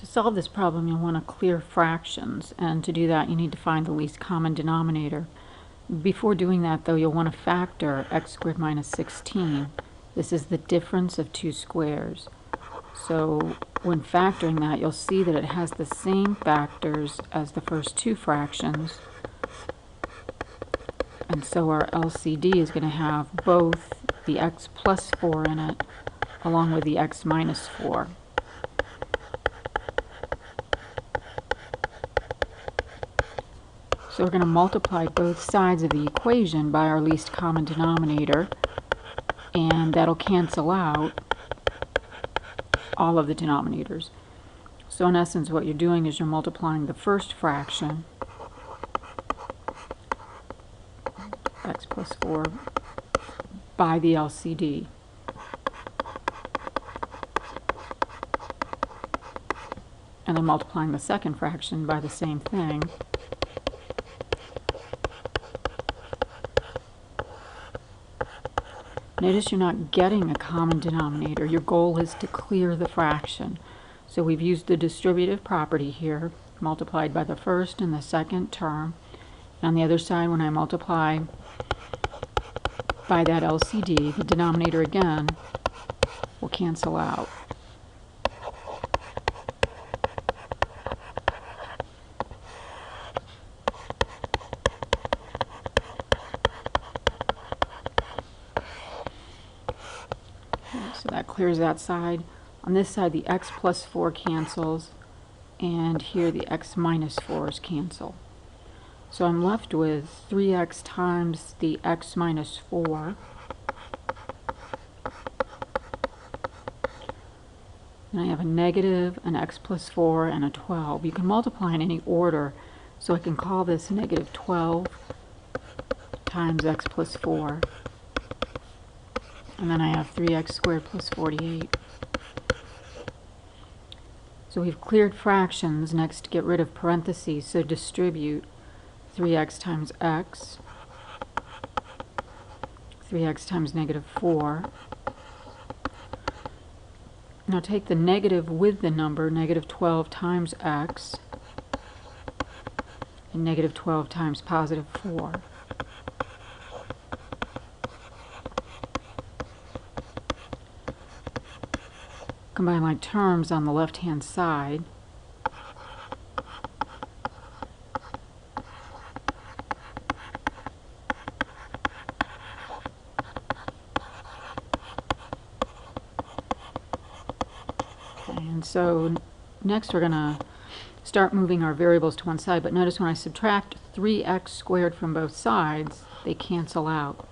To solve this problem, you'll want to clear fractions, and to do that you need to find the least common denominator. Before doing that, though, you'll want to factor x squared minus 16. This is the difference of two squares. So when factoring that, you'll see that it has the same factors as the first two fractions, and so our LCD is going to have both the x plus 4 in it along with the x minus 4. So we're going to multiply both sides of the equation by our least common denominator, and that'll cancel out all of the denominators. So in essence, what you're doing is you're multiplying the first fraction, x plus 4, by the LCD. And then multiplying the second fraction by the same thing. Notice you're not getting a common denominator. Your goal is to clear the fraction. So we've used the distributive property here, multiplied by the first and the second term. And on the other side, when I multiply by that LCD, the denominator again will cancel out. So that clears that side. On this side, the x plus 4 cancels, and here the x minus 4's cancel. So I'm left with 3x times the x minus 4. And I have a negative, an x plus 4, and a 12. You can multiply in any order, so I can call this negative 12 times x plus 4. And then I have 3x squared plus 48. So we've cleared fractions. Next, get rid of parentheses. So distribute 3x times x, 3x times negative 4. Now take the negative with the number, negative 12 times x, and negative 12 times positive 4. Combine my terms on the left-hand side. Okay, and so next we're going to start moving our variables to one side, but notice when I subtract 3x squared from both sides, they cancel out.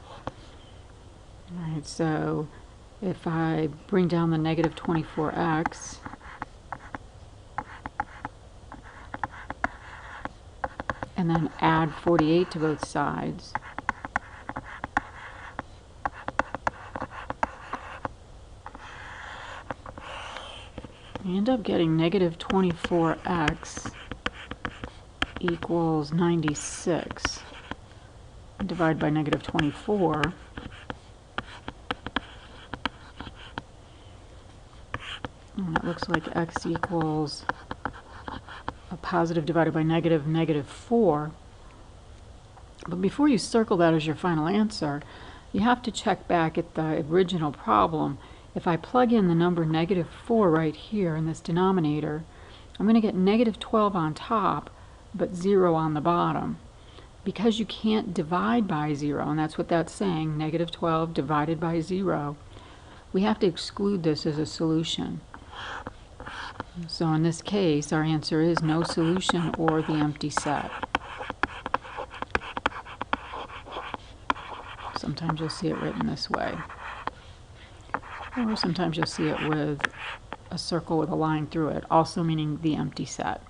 Alright, so if I bring down the negative 24x, and then add 48 to both sides, I end up getting negative 24x equals 96. Divide by negative 24. And it looks like x equals a positive divided by negative, negative 4. But before you circle that as your final answer, you have to check back at the original problem. If I plug in the number negative 4 right here in this denominator, I'm going to get negative 12 on top, but 0 on the bottom. Because you can't divide by 0, and that's what that's saying, negative 12 divided by 0, we have to exclude this as a solution. So in this case, our answer is no solution or the empty set. Sometimes you'll see it written this way. Or sometimes you'll see it with a circle with a line through it, also meaning the empty set.